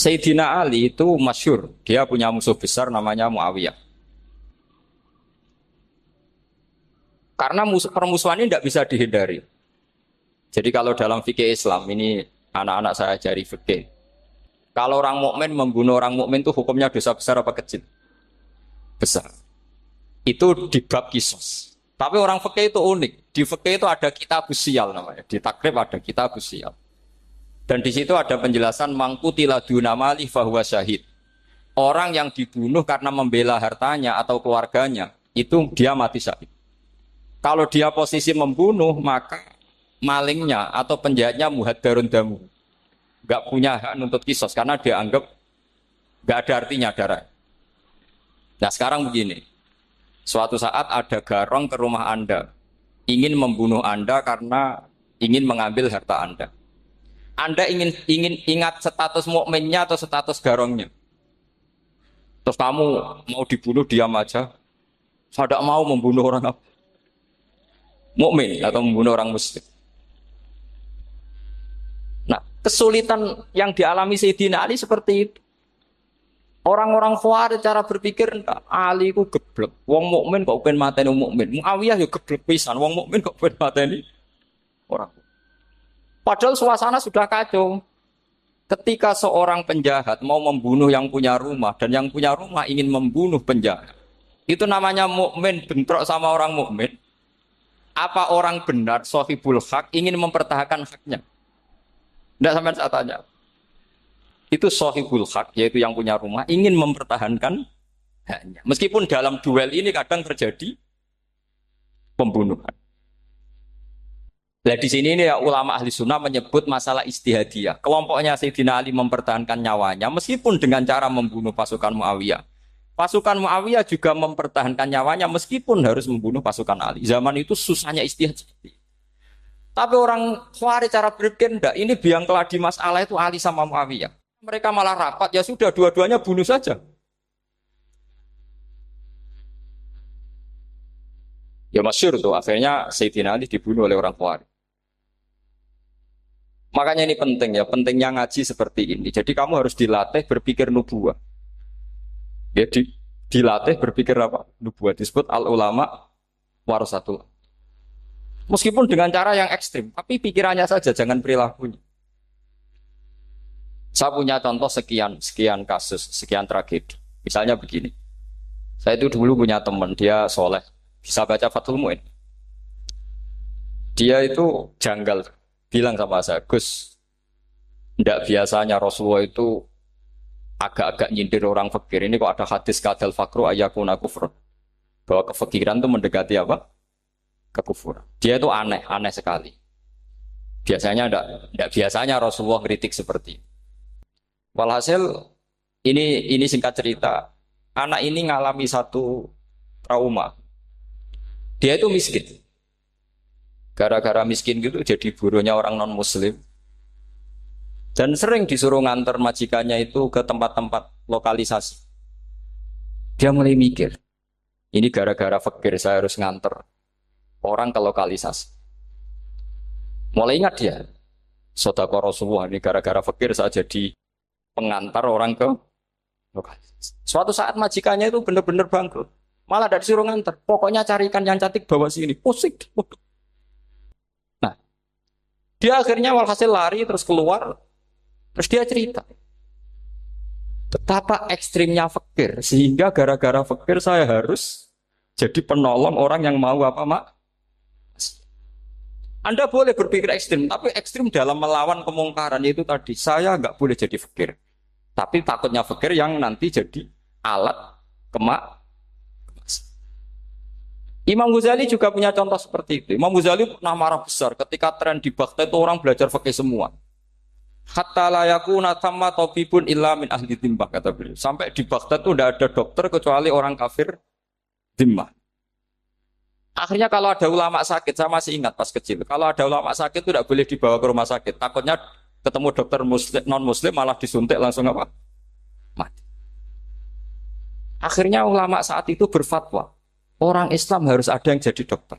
Sayyidina Ali itu masyhur, dia punya musuh besar namanya Muawiyah. Karena permusuhan ini tidak bisa dihindari. Jadi kalau dalam fikih Islam ini anak-anak saya ajari fikih. Kalau orang mukmin membunuh orang mukmin itu hukumnya dosa besar apa kecil? Besar. Itu di bab kisos. Tapi orang fikih itu unik. Di fikih itu ada kitab sial namanya. Di takrib ada kitab sial. Dan di situ ada penjelasan mangkutila dunamali fahuwa syahid. Orang yang dibunuh karena membela hartanya atau keluarganya, itu dia mati syahid. Kalau dia posisi membunuh, maka malingnya atau penjahatnya muhaddarun damu. Gak punya hak nuntut kisos karena dia anggap gak ada artinya darah. Nah sekarang begini, suatu saat ada garong ke rumah Anda, ingin membunuh Anda karena ingin mengambil harta Anda. Anda ingin ingat status mukminnya atau status garongnya. Terus kamu mau dibunuh diam aja. Saya tidak mau membunuh orang mukmin atau membunuh orang muslim. Nah, kesulitan yang dialami Sayyidina Ali seperti itu. Orang-orang Khawarij cara berpikir Ali ku geblek. Wong mukmin kok pengen mateni wong mukmin. Muawiyah ya geblek pisan. Wong mukmin kok pengen mateni orang. Padahal suasana sudah kacau. Ketika seorang penjahat mau membunuh yang punya rumah dan yang punya rumah ingin membunuh penjahat, itu namanya mukmin bentrok sama orang mukmin. Apa orang benar sahibul hak ingin mempertahankan haknya? Tidak sampai saya tanya. Itu sahibul hak, yaitu yang punya rumah ingin mempertahankan haknya. Meskipun dalam duel ini kadang terjadi pembunuhan. Nah di sini ini ya, ulama ahli sunnah menyebut masalah istihadiyah. Kelompoknya Sayyidina Ali mempertahankan nyawanya meskipun dengan cara membunuh pasukan Muawiyah. Pasukan Muawiyah juga mempertahankan nyawanya meskipun harus membunuh pasukan Ali. Zaman itu susahnya istihad seperti itu. Tapi orang Khawarij cara berpikir enggak, ini biang keladi masalah itu Ali sama Muawiyah. Mereka malah rapat, ya sudah dua-duanya bunuh saja. Ya masyhur tuh, akhirnya Sayyidina Ali dibunuh oleh orang Khawarij. Makanya ini penting ya, pentingnya ngaji seperti ini. Jadi kamu harus dilatih berpikir nubuah. Jadi dilatih berpikir apa? Nubuah disebut al ulama warasatul. Meskipun dengan cara yang ekstrim, tapi pikirannya saja, jangan perilakunya. Saya punya contoh sekian kasus, sekian tragedi. Misalnya begini, saya itu dulu punya teman, dia soleh, bisa baca Fathul Mu'in. Dia itu janggal, bilang sama saya, Gus, tidak biasanya Rasulullah itu agak-agak nyindir orang fakir. Ini kok ada hadis kadal fakru ayakuna kufur. Bahwa kefakiran itu mendekati apa? Kekufuran. Dia itu aneh, aneh sekali. Biasanya tidak biasanya Rasulullah kritik seperti ini. Walhasil ini singkat cerita, anak ini ngalami satu trauma. Dia itu miskin. Gara-gara miskin gitu jadi buruhnya orang non muslim. Dan sering disuruh nganter majikannya itu ke tempat-tempat lokalisasi. Dia mulai mikir, ini gara-gara fakir saya harus nganter orang ke lokalisasi. Mulai ingat dia, Sodaqah Rasulullah ini gara-gara fakir saya jadi pengantar orang ke lokalisasi. Suatu saat majikannya itu benar-benar bangkrut. Malah tidak disuruh nganter. Pokoknya carikan yang cantik bawa sini. Pusing. Nah, dia akhirnya walhasil lari terus keluar. Terus dia cerita, betapa ekstrimnya fakir, sehingga gara-gara fakir saya harus jadi penolong orang yang mau apa mak. Anda boleh berpikir ekstrim, tapi ekstrim dalam melawan kemungkaran itu tadi. Saya nggak boleh jadi fakir, tapi takutnya fakir yang nanti jadi alat kemak. Imam Ghazali juga punya contoh seperti itu. Imam Ghazali pernah marah besar ketika tren di Baghdad itu orang belajar fakih semua. Hatta layakuna thamma tabibun illa min ahli dhimmah, kata beliau. Sampai di Baghdad itu tidak ada dokter kecuali orang kafir dhimmah. Akhirnya kalau ada ulama sakit, saya masih ingat pas kecil, kalau ada ulama sakit itu tidak boleh dibawa ke rumah sakit. Takutnya ketemu dokter muslim, non muslim malah disuntik langsung apa? Mati. Akhirnya ulama saat itu berfatwa, orang Islam harus ada yang jadi dokter.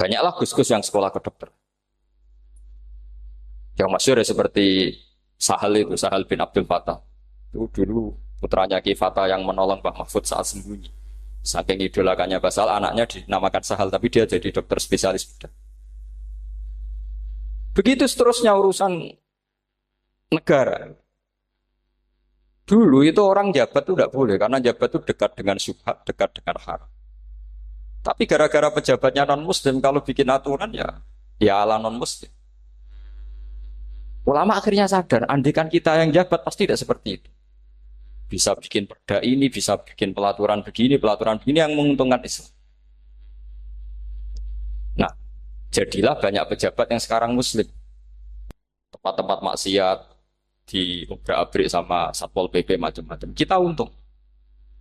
Banyaklah gus-gus yang sekolah ke dokter. Yang masyhur ya seperti Sahal itu, Sahal bin Abdul Fattah. Itu dulu putranya Ki Fatah yang menolong Mbah Mahfud saat sembunyi. Saking idolakannya Basal, anaknya dinamakan Sahal, tapi dia jadi dokter spesialis bedah. Begitu seterusnya urusan negara. Dulu itu orang jabat itu tidak boleh, karena jabat itu dekat dengan syubhat, dekat dengan haram. Tapi gara-gara pejabatnya non-muslim, kalau bikin aturan ya ala non-muslim. Ulama akhirnya sadar, andikan kita yang jabat pasti tidak seperti itu. Bisa bikin perda ini, bisa bikin pelaturan begini yang menguntungkan Islam. Nah, jadilah banyak pejabat yang sekarang muslim. Tempat-tempat maksiat di obrak-abrik sama Satpol PP macam-macam. Kita untung.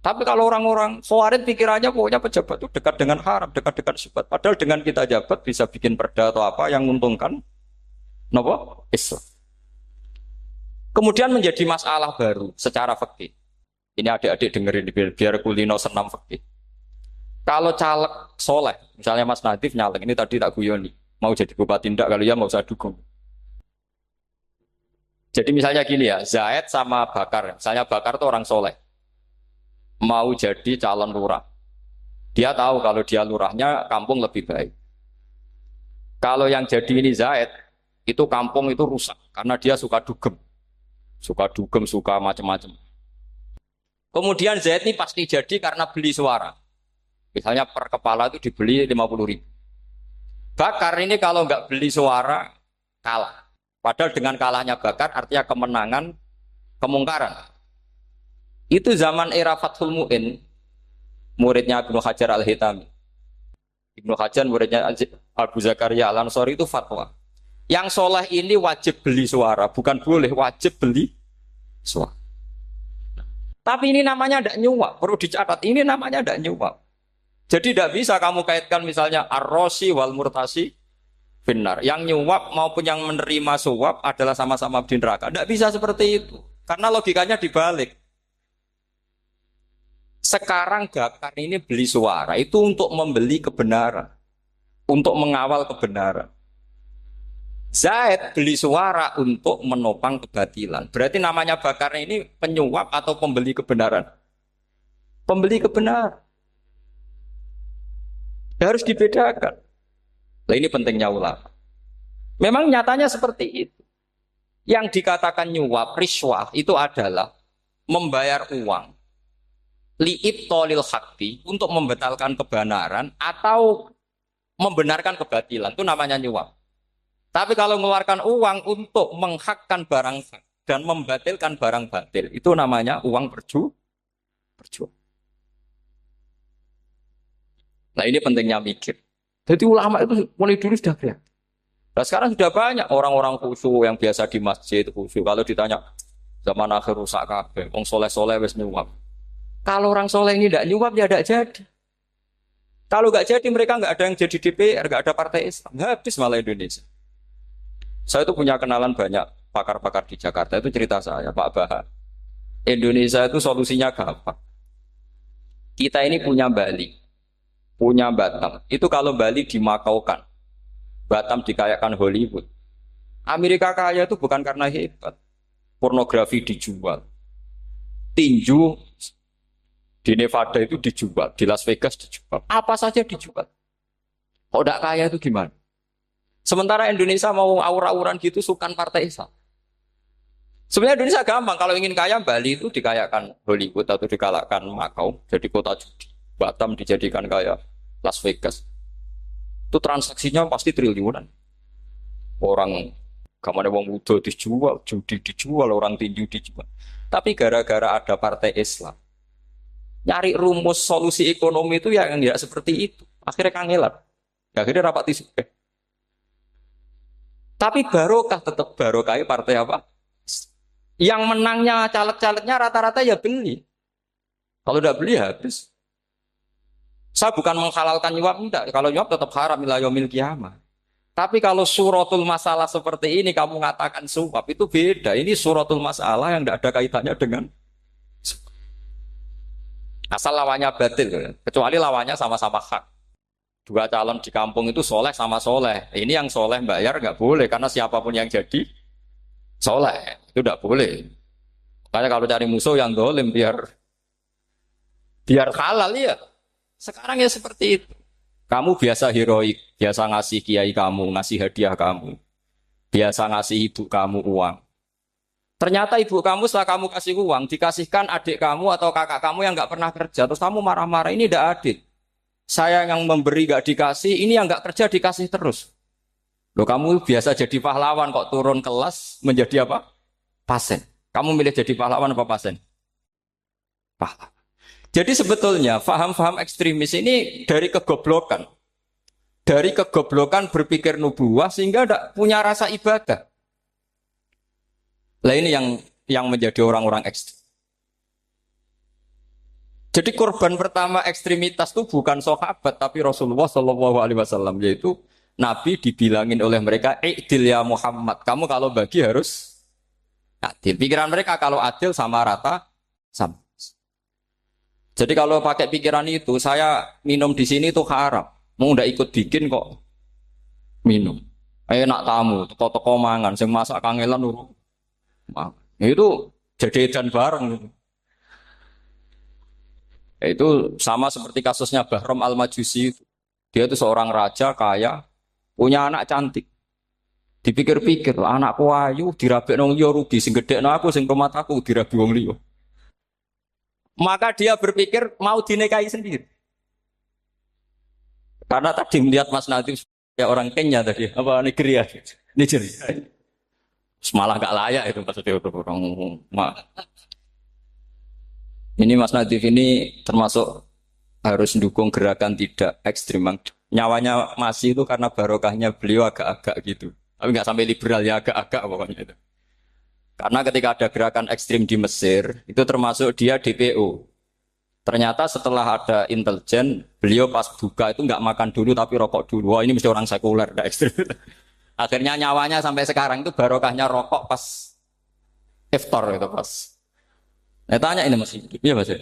Tapi kalau orang-orang Khawarij pikirannya pokoknya pejabat itu dekat dengan haram, dekat dengan syubhat. Padahal dengan kita jabat bisa bikin perda atau apa yang menguntungkan Islam. Kemudian menjadi masalah baru secara fikih. Ini adik-adik dengerin biar kulino senam fikih. Kalau caleg soleh, misalnya Mas Nadif nyalek, ini tadi tak guyoni, mau jadi bupati ndak, kalau ya mau saya dukung. Jadi misalnya gini ya, Zaid sama Bakar, misalnya Bakar itu orang soleh, mau jadi calon lurah. Dia tahu kalau dia lurahnya kampung lebih baik. Kalau yang jadi ini Zaid, itu kampung itu rusak, karena dia suka dugem, suka macam-macam. Kemudian Zaid ini pasti jadi karena beli suara. Misalnya per kepala itu dibeli 50.000. Bakar ini kalau nggak beli suara, kalah. Padahal dengan kalahnya Bakar artinya kemenangan, kemungkaran. Itu zaman era Fathul Mu'in, muridnya Ibnu Hajar Al-Hitami. Ibnu Hajar muridnya Abu Zakaria Al-Ansori itu fatwa. Yang soleh ini wajib beli suara, bukan boleh, wajib beli suara. Tapi ini namanya tidak nyuap, perlu dicatat. Ini namanya tidak nyuap. Jadi tidak bisa kamu kaitkan misalnya ar-rosi wal murtasi benar. Yang nyuap maupun yang menerima suap adalah sama-sama di neraka. Tidak bisa seperti itu. Karena logikanya dibalik. Sekarang Bakar ini beli suara itu untuk membeli kebenaran. Untuk mengawal kebenaran. Zaid beli suara untuk menopang kebatilan. Berarti namanya Bakar ini penyuap atau pembeli kebenaran? Pembeli kebenaran. Harus dibedakan. Nah, ini pentingnya ulama. Memang nyatanya seperti itu. Yang dikatakan nyuap, riswah itu adalah membayar uang li'ibtolil haqqi untuk membatalkan kebenaran atau membenarkan kebatilan. Itu namanya nyuap. Tapi kalau mengeluarkan uang untuk menghakkan barang hak dan membatalkan barang batil, itu namanya uang perjuangan. Nah ini pentingnya mikir. Jadi ulama itu mulai dulu sudah kelihatan. Nah sekarang sudah banyak orang-orang khusyuk yang biasa di masjid khusyuk. Kalau ditanya zaman akhir rusak kabeh, wong soleh-soleh wis nyuap. Kalau orang soleh ini tidak nyuap ya tidak jadi. Kalau nggak jadi mereka nggak ada yang jadi DPR, nggak ada partai Islam, habis malah Indonesia. Saya itu punya kenalan banyak pakar-pakar di Jakarta, itu cerita saya, Pak Baha. Indonesia itu solusinya gampang. Kita ini punya Bali, punya Batam. Itu kalau Bali dimakaukan, Batam dikayakan Hollywood. Amerika kaya itu bukan karena hebat. Pornografi dijual. Tinju di Nevada itu dijual, di Las Vegas dijual. Apa saja dijual. Kok tidak kaya itu gimana? Sementara Indonesia mau aur-auran gitu sukan partai Islam. Sebenarnya Indonesia gampang. Kalau ingin kaya, Bali itu dikayakan Hollywood atau dikalahkan Makau. Jadi kota judi. Batam dijadikan kaya Las Vegas. Itu transaksinya pasti triliunan. Orang kamane wong muda dijual, judi dijual, orang tinju dijual. Tapi gara-gara ada partai Islam, nyari rumus solusi ekonomi itu yang tidak seperti itu. Akhirnya kangelan. Akhirnya rapat isu. Tapi barokah tetap barokah partai apa? Yang menangnya caleg-calegnya rata-rata ya beli. Kalau tidak beli habis. Saya bukan menghalalkan nyuap, enggak. Kalau nyuap tetap haram ila yaumil qiyamah. Tapi kalau suratul masalah seperti ini kamu mengatakan suap itu beda. Ini suratul masalah yang tidak ada kaitannya dengan asal lawannya batil, kecuali lawannya sama-sama hak. Dua calon di kampung itu soleh sama soleh. Ini yang soleh bayar nggak boleh karena siapapun yang jadi soleh. Itu tidak boleh. Makanya kalau cari musuh yang dolim biar halal ya. Sekarang ya seperti itu. Kamu biasa heroik, biasa ngasih kiai kamu, ngasih hadiah kamu, biasa ngasih ibu kamu uang. Ternyata ibu kamu setelah kamu kasih uang, dikasihkan adik kamu atau kakak kamu yang nggak pernah kerja, terus kamu marah-marah, ini tidak adil. Saya yang memberi nggak dikasih, ini yang nggak kerja dikasih terus. Loh kamu biasa jadi pahlawan kok turun kelas menjadi apa? Pasien. Kamu milih jadi pahlawan apa pasien? Pahlawan. Jadi sebetulnya faham-faham ekstremis ini dari kegoblokan. Dari kegoblokan berpikir nubuah sehingga tidak punya rasa ibadah. Lah ini yang menjadi orang-orang ekstrim. Jadi korban pertama ekstremitas itu bukan sahabat tapi Rasulullah Shallallahu Alaihi Wasallam, yaitu Nabi dibilangin oleh mereka, "I'dil ya Muhammad, kamu kalau bagi harus adil." Pikiran mereka kalau adil sama rata sama. Jadi kalau pakai pikiran itu, saya minum di sini itu haram. Mau ndak ikut bikin kok minum. Enak tamu, toko-toko mangan, sing masak kangelan urung. Itu jadi edan bareng. Itu sama seperti kasusnya Bahram Al-Majusi. Dia itu seorang raja kaya, punya anak cantik. Dipikir-pikir, anakku ayu dirabi nang liya rugi, sing gedhekno aku sing rumah aku dirabi wong liya. Maka dia berpikir mau dinikahi sendiri. Karena tadi melihat Mas Nadif ya orang Kenya tadi, apa Nigeria. Nigeria. Malah gak layak itu maksudnya orang. Ini Mas Nadif ini termasuk harus mendukung gerakan tidak ekstrim. Nyawanya masih itu karena barokahnya beliau agak-agak gitu. Tapi nggak sampai liberal ya, agak-agak pokoknya itu. Karena ketika ada gerakan ekstrim di Mesir, itu termasuk dia DPO. Ternyata setelah ada intelijen, beliau pas buka itu nggak makan dulu tapi rokok dulu. Wah ini mesti orang sekuler, nggak ekstrim. Akhirnya nyawanya sampai sekarang itu barokahnya rokok pas iftar itu pas. Nah, tanya ini masih hidup, iya mas. Ya.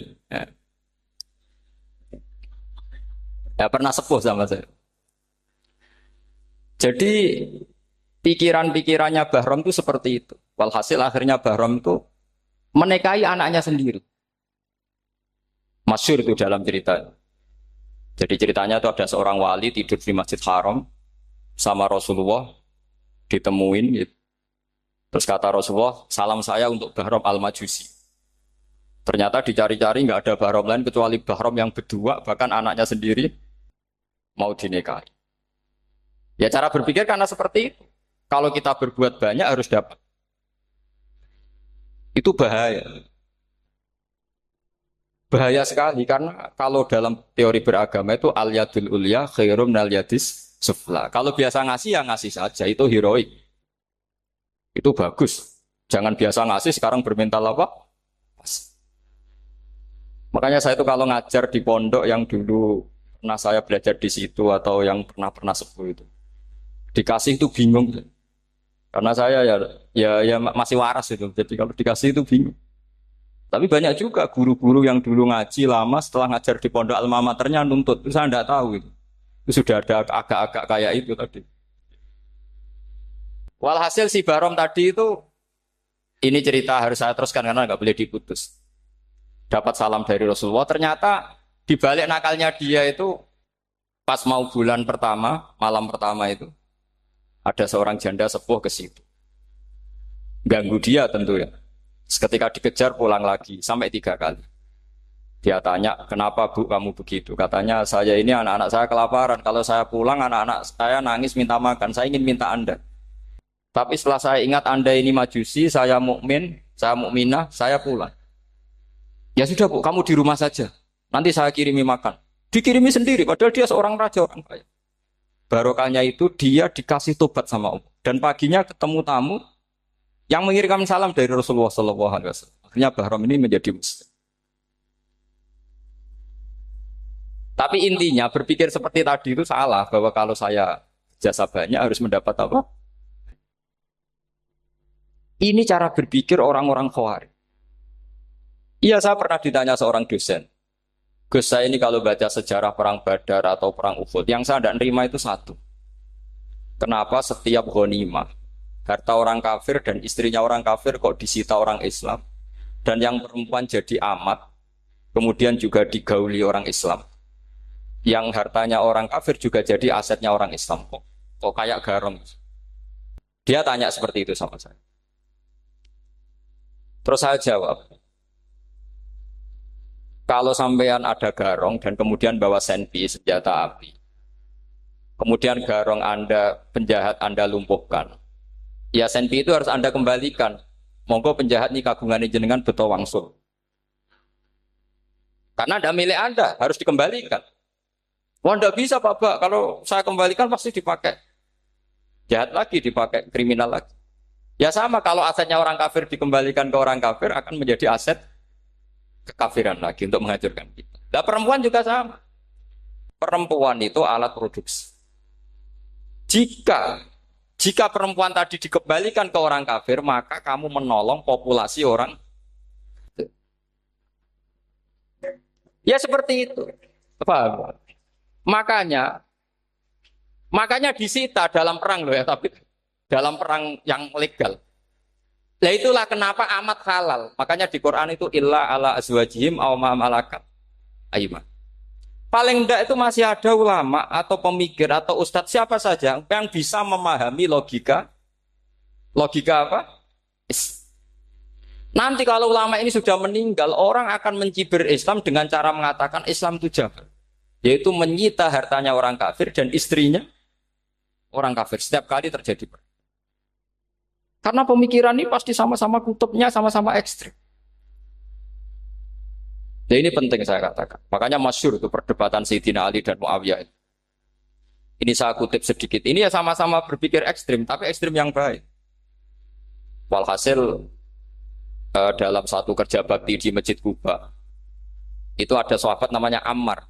Ya pernah sepuh sama saya. Jadi pikiran-pikirannya Bahram itu seperti itu. Walhasil akhirnya Bahram itu menikahi anaknya sendiri. Masyhur itu dalam cerita. Jadi ceritanya itu ada seorang wali tidur di Masjid Haram sama Rasulullah, ditemuin gitu. Terus kata Rasulullah, salam saya untuk Bahram Al-Majusi. Ternyata dicari-cari nggak ada Bahram lain kecuali Bahram yang berdua, bahkan anaknya sendiri mau dinikahi. Ya cara berpikir karena seperti itu. Kalau kita berbuat banyak harus dapat. Itu bahaya. Bahaya sekali karena kalau dalam teori beragama itu al yadul ulya khairum minal yadis sufla. Kalau biasa ngasih ya ngasih saja, itu heroik. Itu bagus. Jangan biasa ngasih sekarang bermental apa? Makanya saya itu kalau ngajar di pondok yang dulu pernah saya belajar di situ atau yang pernah sepuh itu, dikasih itu bingung. Karena saya ya masih waras itu. Jadi kalau dikasih itu bingung. Tapi banyak juga guru-guru yang dulu ngaji lama setelah ngajar di pondok alma maternya nuntut. Itu saya tidak tahu itu. Itu sudah ada agak-agak kayak itu tadi. Walhasil si Barom tadi itu, ini cerita harus saya teruskan karena nggak boleh diputus. Dapat salam dari Rasulullah. Ternyata di balik nakalnya dia itu pas mau bulan pertama, malam pertama itu ada seorang janda sepuh ke situ. Ganggu dia tentu ya. Ketika dikejar pulang lagi sampai 3 kali. Dia tanya, kenapa bu kamu begitu? Katanya saya ini anak-anak saya kelaparan. Kalau saya pulang anak-anak saya nangis minta makan. Saya ingin minta Anda. Tapi setelah saya ingat Anda ini majusi, saya mukmin, saya mukminah, saya pulang. Ya sudah bu, kamu di rumah saja. Nanti saya kirimi makan. Dikirimi sendiri, padahal dia seorang raja orang kaya. Barokahnya itu dia dikasih tobat sama Allah. Dan paginya ketemu tamu yang mengirimkan salam dari Rasulullah SAW. Akhirnya Bahram ini menjadi muslim. Tapi intinya berpikir seperti tadi itu salah, bahwa kalau saya jasa banyak harus mendapat apa? Ini cara berpikir orang-orang Khawarij. Iya, saya pernah ditanya seorang dosen. Gus, saya ini kalau baca sejarah perang Badar atau perang Uhud, yang saya tidak nerima itu satu. Kenapa setiap ghanimah harta orang kafir dan istrinya orang kafir kok disita orang Islam. Dan yang perempuan jadi amat, kemudian juga digauli orang Islam. Yang hartanya orang kafir juga jadi asetnya orang Islam. Kok kayak garong? Dia tanya seperti itu sama saya. Terus saya jawab, kalau sampean ada garong dan kemudian bawa senpi, senjata api, kemudian garong Anda, penjahat Anda lumpuhkan, ya senpi itu harus Anda kembalikan. Monggo penjahat ini kagungan jenengan beto wangsul. Karena ada milik Anda, harus dikembalikan. Wah, tidak bisa Pak, kalau saya kembalikan pasti dipakai jahat lagi, dipakai kriminal lagi. Ya sama, kalau asetnya orang kafir dikembalikan ke orang kafir akan menjadi aset kekafiran lagi untuk menghancurkan kita. Nah, perempuan juga sama. Perempuan itu alat produksi. Jika perempuan tadi dikembalikan ke orang kafir, maka kamu menolong populasi orang. Ya seperti itu. Paham? Makanya disita dalam perang loh ya, tapi dalam perang yang legal. Nah itulah kenapa amat halal. Makanya di Quran itu illa ala azwajihim aw ma malakat ayman. Paling enggak itu masih ada ulama atau pemikir atau ustadz siapa saja yang bisa memahami logika apa? Nanti kalau ulama ini sudah meninggal, orang akan mencibir Islam dengan cara mengatakan Islam itu jahat, yaitu menyita hartanya orang kafir dan istrinya orang kafir setiap kali terjadi perang. Karena pemikiran ini pasti sama-sama kutubnya, sama-sama ekstrim. Nah ini penting saya katakan. Makanya masyhur itu perdebatan Sayyidina Ali dan Muawiyah. Ini saya kutip sedikit. Ini ya sama-sama berpikir ekstrim, tapi ekstrim yang baik. Walhasil dalam satu kerja bakti di Masjid Kuba, itu ada sahabat namanya Ammar.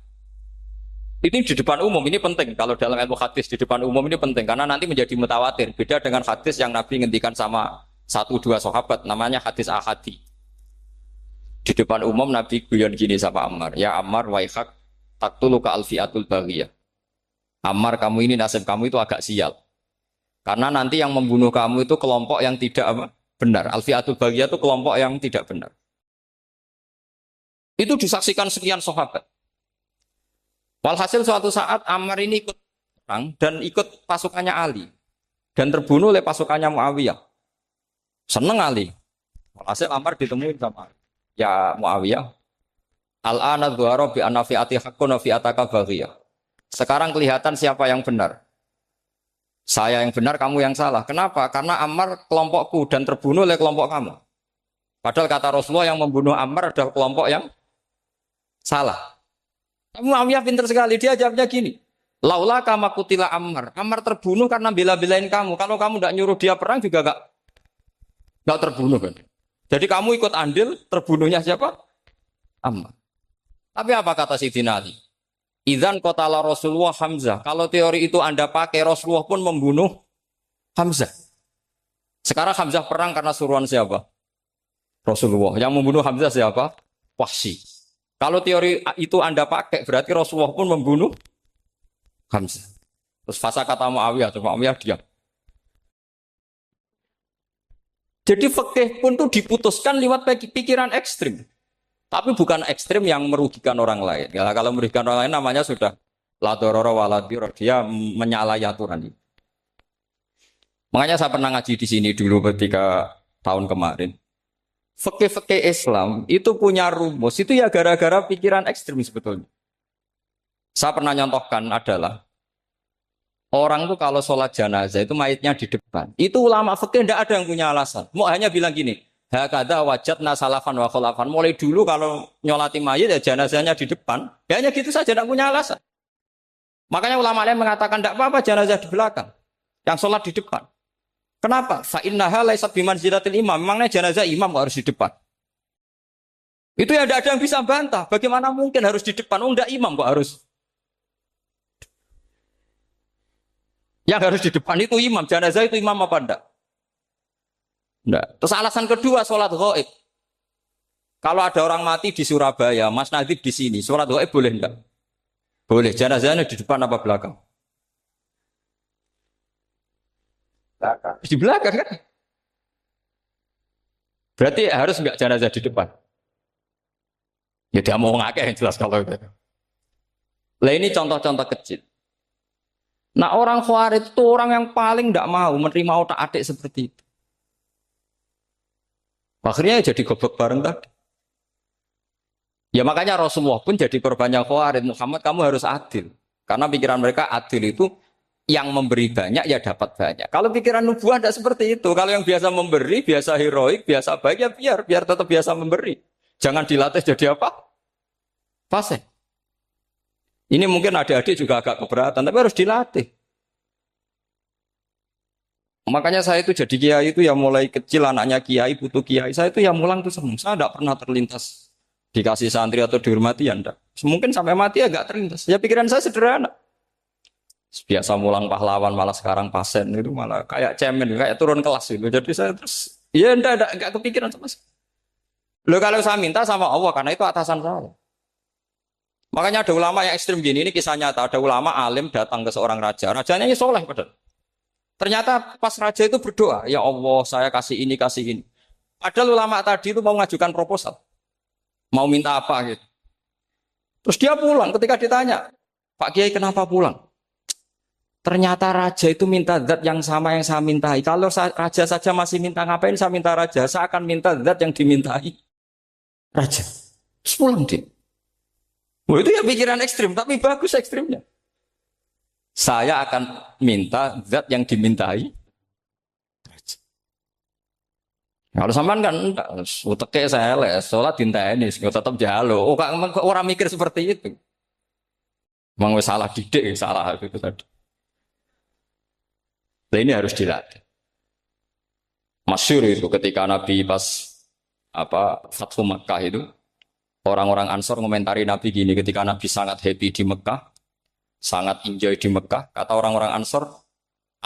Ini di depan umum, ini penting. Kalau dalam ilmu hadis di depan umum ini penting. Karena nanti menjadi mutawatir. Beda dengan hadis yang Nabi ngendikan sama 1-2 sahabat. Namanya hadis ahadi. Di depan umum Nabi guyon gini sama Ammar. Ya Ammar waihak taktuluka alfiatul baghiyah. Ammar, kamu ini nasib kamu itu agak sial. Karena nanti yang membunuh kamu itu kelompok yang tidak benar. Alfiatul baghiyah itu kelompok yang tidak benar. Itu disaksikan sekian sahabat. Walhasil suatu saat Ammar ini ikut perang dan ikut pasukannya Ali dan terbunuh oleh pasukannya Muawiyah. Seneng Ali. Walhasil Ammar ditemuin sama Ali. Ya Muawiyah, al-ana dhuhara bi anna fi'ati haqqun wa fi'ataka baghiyah. Sekarang kelihatan siapa yang benar. Saya yang benar, kamu yang salah. Kenapa? Karena Ammar kelompokku dan terbunuh oleh kelompok kamu. Padahal kata Rasulullah yang membunuh Ammar adalah kelompok yang salah. Muawiyah pintar sekali, dia jawabnya gini. Laula kama kutila Ammar. Ammar terbunuh karena bela-belain kamu. Kalau kamu tidak nyuruh dia perang juga enggak terbunuh kan. Jadi kamu ikut andil, terbunuhnya siapa? Ammar. Tapi apa kata Sayyidina Ali? Idzan qatala Rasulullah Hamzah. Kalau teori itu Anda pakai, Rasulullah pun membunuh Hamzah. Sekarang Hamzah perang karena suruhan siapa? Rasulullah. Yang membunuh Hamzah siapa? Wahsy. Kalau teori itu Anda pakai, berarti Rasulullah pun membunuh Hamzah. Terus fasa kata Muawiyah, terus Muawiyah diam. Jadi fikih pun tuh diputuskan lewat pikiran ekstrim. Tapi bukan ekstrim yang merugikan orang lain. Ya, kalau merugikan orang lain namanya sudah la dororo wa la diror. Dia menyalahi aturan ini. Makanya saya pernah ngaji di sini dulu ketika tahun kemarin. Fikih-fikih Islam itu punya rumus, itu ya gara-gara pikiran ekstrim sebetulnya. Saya pernah nyontohkan adalah orang tuh kalau sholat jenazah itu mayitnya di depan. Itu ulama fikih tidak ada yang punya alasan. Mau hanya bilang gini, hakadha wajadna salafan wa khulafan. Mulai dulu kalau nyolati mayit ya jenazahnya di depan. Ya hanya gitu saja, tidak punya alasan. Makanya ulama lain mengatakan tidak apa-apa jenazah di belakang, yang sholat di depan. Kenapa? Fa innaha laysat bimanzilatil imam. Memangnya jenazah imam harus di depan. Itu ya tidak ada yang bisa bantah. Bagaimana mungkin harus di depan? Oh, enggak imam kok harus. Yang harus di depan itu imam. Jenazah itu imam apa enggak? Enggak. Terus alasan kedua sholat ghaib. Kalau ada orang mati di Surabaya, Mas Nadib di sini, sholat ghaib boleh enggak? Boleh. Jenazahnya di depan apa belakang? Di belakang kan? Berarti harus nggak jenazah di depan. Ya dia mau ngakeh yang jelas kalau itu. Lah ini contoh-contoh kecil. Nah orang Khawarij itu orang yang paling tidak mau menerima otak adik seperti itu. Akhirnya jadi goblok bareng tadi. Ya makanya Rasulullah pun jadi korbannya Khawarij. Muhammad kamu harus adil. Karena pikiran mereka adil itu yang memberi banyak ya dapat banyak. Kalau pikiran nubuah tidak seperti itu. Kalau yang biasa memberi, biasa heroik, biasa baik ya biar tetap biasa memberi. Jangan dilatih jadi apa? Fasih. Ini mungkin adik-adik juga agak keberatan, tapi harus dilatih. Makanya saya itu jadi kiai itu ya mulai kecil anaknya kiai butuh kiai. Saya itu ya mulang tuh seneng. Saya tidak pernah terlintas dikasih santri atau dihormati ya enggak. Mungkin sampai mati ya enggak terlintas. Ya pikiran saya sederhana. Biasa mulang pahlawan malah sekarang pasien itu malah kayak cemen, kayak turun kelas itu. Jadi saya terus ya enggak kepikiran sama sekali. Loh kalau saya minta sama Allah karena itu atasan saya. Makanya ada ulama yang ekstrim gini, ini kisah nyata. Ada ulama alim datang ke seorang raja. Rajanya ini soleh padahal. Ternyata pas raja itu berdoa, ya Allah saya kasih ini, kasih ini. Padahal ulama tadi itu mau mengajukan proposal. Mau minta apa gitu. Terus dia pulang ketika ditanya, Pak Kiai kenapa pulang? Ternyata raja itu minta zat yang sama yang saya mintai. Kalau raja saja masih minta ngapain saya minta raja, saya akan minta zat yang dimintai raja. Terus pulang dia. Wah itu ya pikiran ekstrim, tapi bagus ekstrimnya. Saya akan minta zat yang dimintai. Kalau sampean kan enggak, uteke saya les, sholat dinteni, tetap jalo. Oh, orang mikir seperti itu. Memang salah didik, salah itu tadi. Nah, ini harus dilatih. Masyhur itu ketika Nabi pas Fathu Makkah itu, orang-orang Ansor komentari Nabi gini, ketika Nabi sangat happy di Mekah, sangat enjoy di Mekah, kata orang-orang Ansor,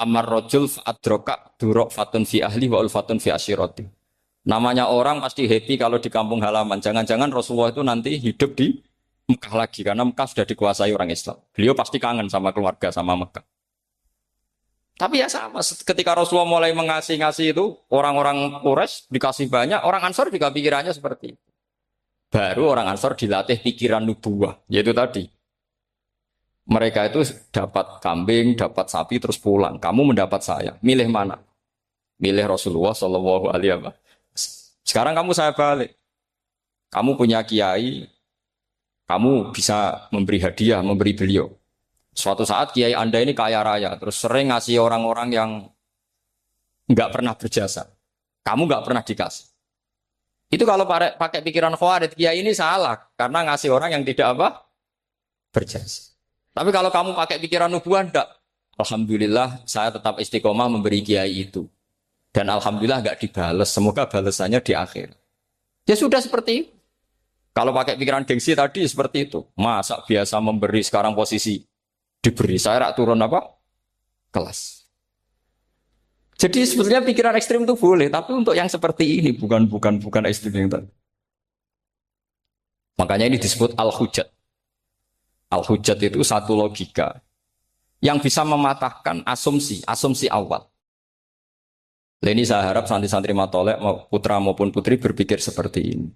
Amar rojul adroka durok fatun fi ahli wa ulfatun fi asyiroti. Namanya orang pasti happy kalau di kampung halaman. Jangan-jangan Rasulullah itu nanti hidup di Mekah lagi, karena Mekah sudah dikuasai orang Islam. Beliau pasti kangen sama keluarga, sama Mekah. Tapi ya sama, ketika Rasulullah mulai ngasih itu, orang-orang Quraisy dikasih banyak, orang Ansor juga pikirannya seperti itu. Baru orang Ansor dilatih pikiran nubuwah, yaitu tadi. Mereka itu dapat kambing, dapat sapi, terus pulang. Kamu mendapat saya, milih mana? Milih Rasulullah Shallallahu Alaihi Wasallam. Sekarang kamu saya balik. Kamu punya kiai, kamu bisa memberi hadiah, memberi beliau. Suatu saat kiai Anda ini kaya raya, terus sering ngasih orang-orang yang nggak pernah berjasa. Kamu nggak pernah dikasih. Itu kalau pakai pikiran Khawarij, kiai ini salah karena ngasih orang yang tidak apa berjasa. Tapi kalau kamu pakai pikiran nubuah, enggak. Alhamdulillah saya tetap istiqomah memberi kiai itu. Dan alhamdulillah nggak dibales. Semoga balasannya di akhir. Ya sudah seperti itu. Kalau pakai pikiran gengsi tadi seperti itu. Masa biasa memberi sekarang posisi diberi, saya rak turun apa? Kelas. Jadi sebetulnya pikiran ekstrim itu boleh, tapi untuk yang seperti ini bukan ekstrim yang tadi. Makanya ini disebut al-hujjat. Al-hujjat itu satu logika yang bisa mematahkan asumsi awal. Ini saya harap santri-santri matolek putra maupun putri berpikir seperti ini.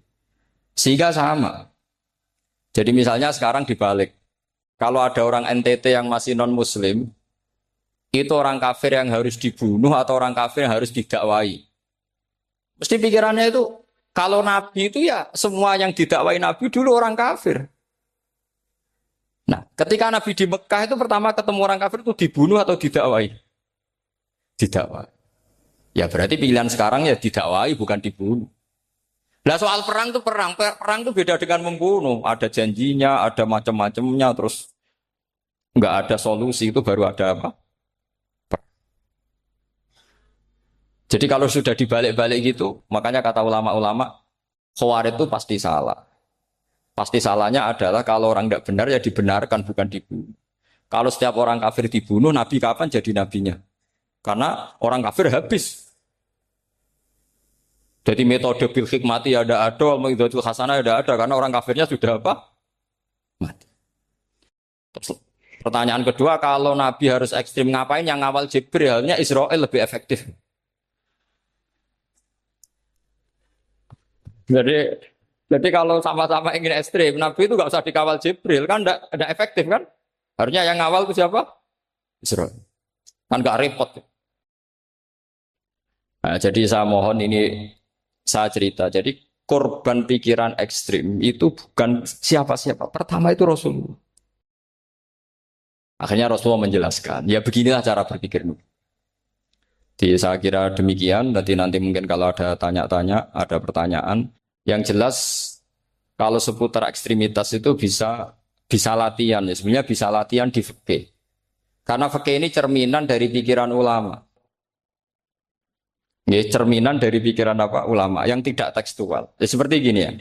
Sehingga sama. Jadi misalnya sekarang dibalik. Kalau ada orang NTT yang masih non-muslim, itu orang kafir yang harus dibunuh atau orang kafir yang harus didakwai. Mesti pikirannya itu, kalau Nabi itu ya semua yang didakwai Nabi dulu orang kafir. Nah, ketika Nabi di Mekah itu pertama ketemu orang kafir itu dibunuh atau didakwai? Didakwai. Ya berarti pilihan sekarang ya didakwai bukan dibunuh. Nah soal perang itu perang itu beda dengan membunuh. Ada janjinya, ada macam-macamnya, terus nggak ada solusi itu baru ada apa? Jadi kalau sudah dibalik-balik gitu, makanya kata ulama-ulama, Khawarij itu pasti salah. Pasti salahnya adalah kalau orang tidak benar ya dibenarkan bukan dibunuh. Kalau setiap orang kafir dibunuh, Nabi kapan jadi nabinya? Karena orang kafir habis. Jadi metode bil hikmati ada, metode hasanah ada, karena orang kafirnya sudah apa? Mati. Pertanyaan kedua, kalau Nabi harus ekstrim ngapain yang ngawal Jibril? Halnya Israel lebih efektif. Jadi jadi kalau sama-sama ingin ekstrim, Nabi itu nggak usah dikawal Jibril kan, enggak efektif kan? Harusnya yang ngawal itu siapa? Israel. Kan nggak repot. Nah, jadi saya mohon ini saya cerita. Jadi korban pikiran ekstrim itu bukan siapa-siapa. Pertama itu Rasulullah. Akhirnya Rasulullah menjelaskan, ya beginilah cara berpikir. Jadi saya kira demikian. Nanti mungkin kalau ada tanya-tanya, ada pertanyaan. Yang jelas kalau seputar ekstremitas itu bisa latihan. Ya. Sebenarnya bisa latihan di fikih. Karena fikih ini cerminan dari pikiran ulama. Ya, cerminan dari pikiran apa ulama yang tidak tekstual. Ya, seperti gini ya.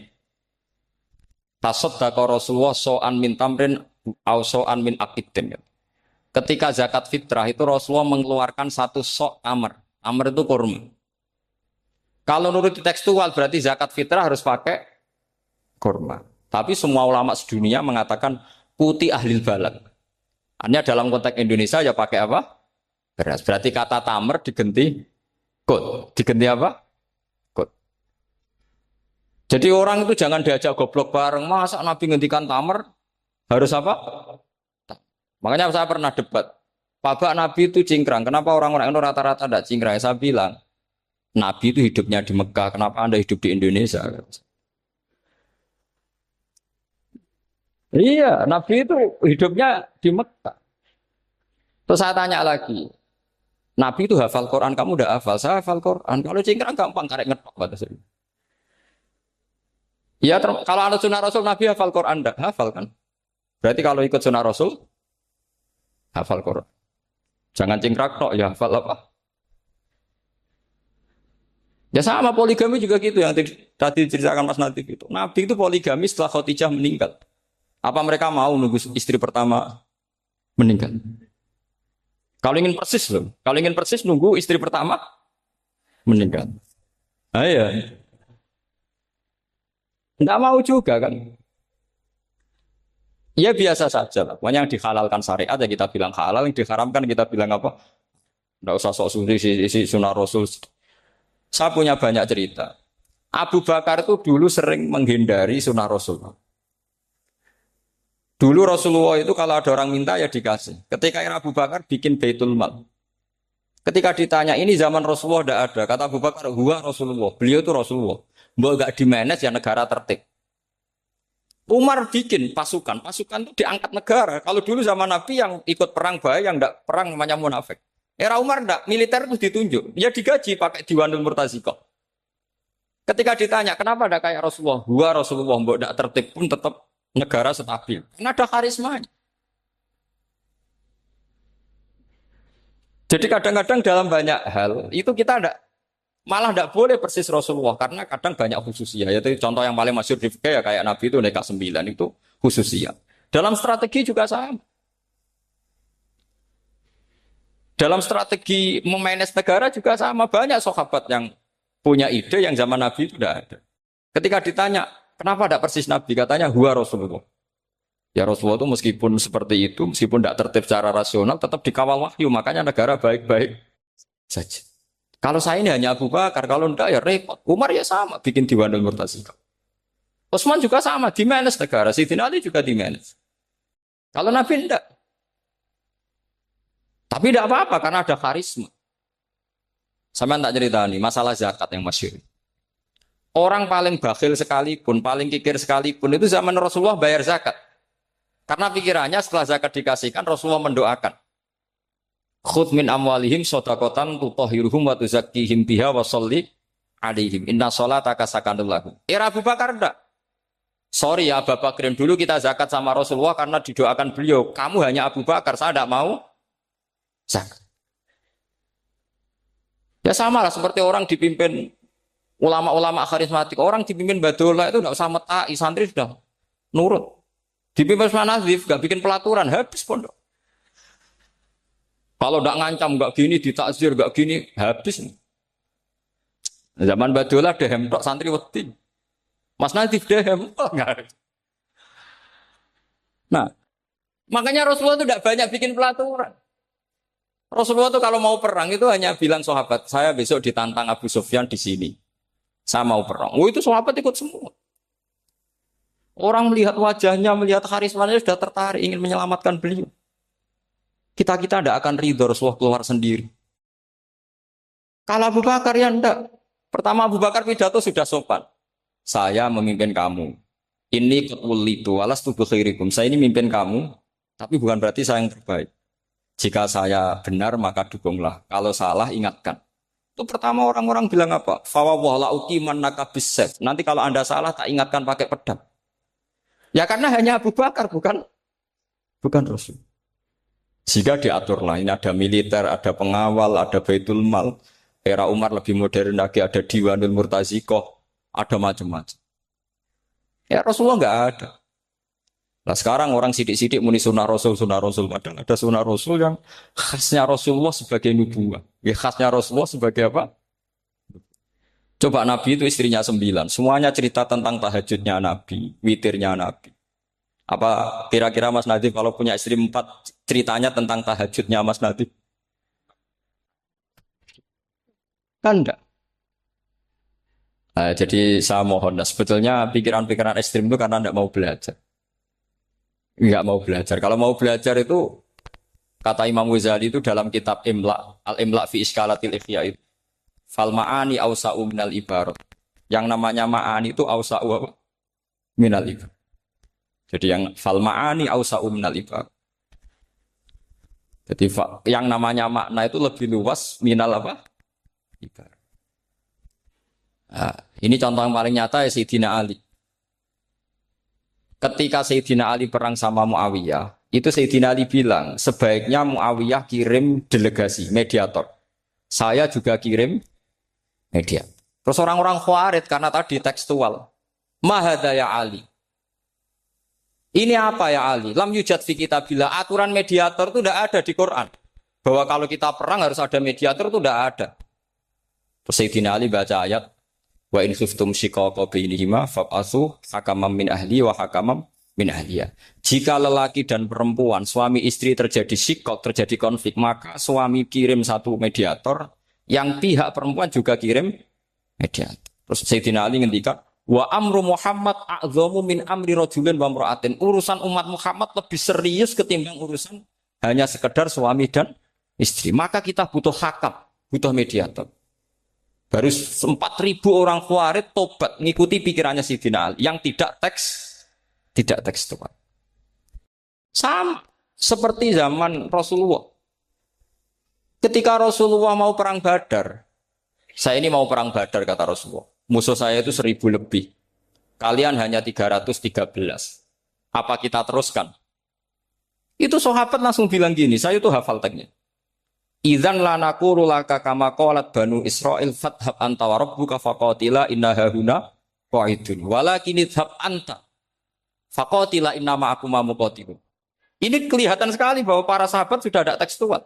Tasaddaqa Rasulullah so'an min tamrin au so'an min akidin. Ketika zakat fitrah itu Rasulullah mengeluarkan satu sok amr. Amr itu kurma. Kalau menurut tekstual berarti zakat fitrah harus pakai kurma. Tapi semua ulama sedunia mengatakan putih ahli balad. Hanya dalam konteks Indonesia ya pakai apa? Beras. Berarti kata tamr diganti kut. Diganti apa? Kut. Jadi orang itu jangan diajak goblok bareng. Masa Nabi ngendikan tamr harus apa? Makanya saya pernah debat. Pak Nabi itu cingkrang. Kenapa orang-orang itu rata-rata tidak cingkrang? Saya bilang, Nabi itu hidupnya di Mekah. Kenapa Anda hidup di Indonesia? Iya, Nabi itu hidupnya di Mekah. Terus saya tanya lagi, Nabi itu hafal Quran, kamu udah hafal? Saya hafal Quran. Kalau cingkrang gampang, karek ngetok. Ya, kalau ada sunnah Rasul, Nabi hafal Quran, enggak? Hafal kan? Berarti kalau ikut sunnah Rasul, hafal Quran. Jangan cingkrak tok, ya hafal apa? Ya sama poligami juga gitu yang tadi diceritakan Mas Natif itu. Nabi itu poligami setelah Khadijah meninggal. Apa mereka mau nunggu istri pertama meninggal? Kalau ingin persis loh. Kalau ingin persis nunggu istri pertama meninggal. Ah, iya. Enggak mau juga kan. Ya biasa saja lah. Pokoknya yang dihalalkan syariat ya kita bilang halal, yang diharamkan kita bilang apa? Enggak usah sok suci isi sunnah Rasul. Saya punya banyak cerita. Abu Bakar itu dulu sering menghindari sunnah Rasul. Dulu Rasulullah itu kalau ada orang minta ya dikasih. Ketika Abu Bakar bikin Baitul Mal. Ketika ditanya ini zaman Rasulullah tidak ada. Kata Abu Bakar, huwa Rasulullah. Beliau itu Rasulullah. Mbak gak dimanage ya negara tertib. Umar bikin pasukan. Pasukan itu diangkat negara. Kalau dulu zaman Nabi yang ikut perang bahaya, yang tidak perang namanya munafik. Era Umar tidak, militer itu ditunjuk. Dia digaji pakai Diwanul Murtazikoh. Ketika ditanya, kenapa tidak kayak Rasulullah? Huwa Rasulullah, mbak tidak tertib pun tetap negara stabil. Karena ada karismanya. Jadi kadang-kadang dalam banyak hal, itu kita malah tidak boleh persis Rasulullah. Karena kadang banyak khususnya. Yaitu contoh yang paling masyhur di fikih ya kayak Nabi itu Neka 9 itu khususnya. Dalam strategi juga sama. Dalam strategi memanage negara juga sama. Banyak sahabat yang punya ide yang zaman Nabi itu tidak ada. Ketika ditanya, kenapa tidak persis Nabi? Katanya, huwa Rasulullah. Ya Rasulullah itu meskipun seperti itu, meskipun tidak tertib secara rasional, tetap dikawal wahyu. Makanya negara baik-baik saja. Kalau saya ini hanya Abu Bakar, kalau tidak ya repot. Umar ya sama, bikin Diwanul Murtazikoh. Utsman juga sama, di-manage negara. Sayyidina Ali juga di-manage. Kalau Nabi tidak. Tapi tidak apa-apa, karena ada karisma. Sama tak cerita nih, masalah zakat yang masyhur. Orang paling bakhil sekalipun, paling kikir sekalipun, itu zaman Rasulullah bayar zakat. Karena pikirannya setelah zakat dikasihkan, Rasulullah mendoakan. Khudh min amwalihim shadaqatan tutahhiruhum wa tuzakkihim biha wa sholli alaihim. Inna sholataka sakanul lahum. Era Abu Bakar enggak. Sorry ya Abu Bakrin, dulu kita zakat sama Rasulullah karena didoakan beliau. Kamu hanya Abu Bakar, saya tidak mau zakat. Ya sama lah seperti orang dipimpin ulama-ulama karismatik. Orang dipimpin Badullah itu tidak usah metai, santri sudah nurut. Dipimpin Usman Nazif, gak bikin pelaturan, habis pondok. Kalau tidak ngancam, gak gini, ditakzir, gak gini, habis. Zaman Badullah dehem tok santri wedi. Mas Nazif dehem. Nah, Makanya Rasulullah itu tidak banyak bikin pelaturan. Rasulullah itu kalau mau perang itu hanya bilang sahabat, saya besok ditantang Abu Sufyan di sini. Saya mau perang. Oh itu sahabat ikut semua. Orang melihat wajahnya, melihat karismanya sudah tertarik ingin menyelamatkan beliau. Kita tidak akan ridho Rasulullah keluar sendiri. Kalau Abu Bakar ya enggak. Pertama Abu Bakar pidato sudah sopan. Saya memimpin kamu. Ini ketulitu alas tubuh khairikum. Saya ini memimpin kamu, tapi bukan berarti saya yang terbaik. Jika saya benar maka dukunglah. Kalau salah ingatkan. Itu pertama orang-orang bilang apa? Fawwala uqiman nakabisef. Nanti kalau Anda salah tak ingatkan pakai pedang. Ya karena hanya Abu Bakar bukan Rasul. Jika diaturlah ini ada militer, ada pengawal, ada Baitul Mal. Era Umar lebih modern lagi ada Diwanul Murtazikoh, ada macam-macam. Ya Rasulullah nggak ada. Nah sekarang orang sidik-sidik muni sunnah Rasul. Padahal ada sunnah Rasul yang khasnya Rasulullah sebagai nubuwah. Ya khasnya Rasulullah sebagai apa? Coba Nabi itu istrinya 9. Semuanya cerita tentang tahajudnya Nabi, witirnya Nabi. Apa kira-kira Mas Nadif kalau punya istri 4 ceritanya tentang tahajudnya Mas Nadif? Kan enggak. Nah, jadi saya mohon, nah, sebetulnya pikiran-pikiran ekstrim itu karena enggak mau belajar. Enggak mau belajar. Kalau mau belajar itu kata Imam Ghazali itu dalam kitab Imla, Al-Imla fi Iskalatil Ikhya itu. Fal ma'ani awsa'u minal ibarat. Yang namanya ma'ani itu awsa'u minal ibarat. Jadi yang fal ma'ani awsa'u minal ibarat. Jadi yang namanya makna itu lebih luas minal apa? Ibarat. Nah, ini contoh yang paling nyata ya Sayyidina Ali. Ketika Sayyidina Ali perang sama Muawiyah, itu Sayyidina Ali bilang, sebaiknya Muawiyah kirim delegasi, mediator. Saya juga kirim mediator. Terus orang-orang Khawarij karena tadi tekstual. Mahadha ya Ali. Ini apa ya Ali? Lam yujad fi kitabillah. Aturan mediator itu tidak ada di Quran. Bahwa kalau kita perang harus ada mediator itu tidak ada. Terus Sayyidina Ali baca ayat wa in khiftum shiqaqa bainihima fab'atsu hakaman min ahli wa hakaman min ahliya. Jika lelaki dan perempuan, suami istri terjadi shiqaq, terjadi konflik, maka suami kirim satu mediator, yang pihak perempuan juga kirim mediator. Terus Sayyidina Ali ngendikan wa amru Muhammad a'dhamu min amri rajulin wa imra'atin. Urusan umat Muhammad lebih serius ketimbang urusan hanya sekedar suami dan istri. Maka kita butuh hakam, butuh mediator. Baru 4.000 orang Khawarij tobat ngikuti pikirannya Sayyidina Ali yang tidak tekstual. Sama seperti zaman Rasulullah. Ketika Rasulullah mau perang Badar, saya ini mau perang Badar kata Rasulullah. Musuh saya itu 1.000 lebih. Kalian hanya 313. Apa kita teruskan? Itu sahabat langsung bilang gini, saya itu hafal teksnya. Idzan lanaqulu laka kama qalat banu Israil fathab anta wa rabbuka faqatila inna hahuna qaidun walakin idhab anta faqatila inna ma'akum muqatilun. Ini kelihatan sekali bahwa para sahabat sudah ada tekstual.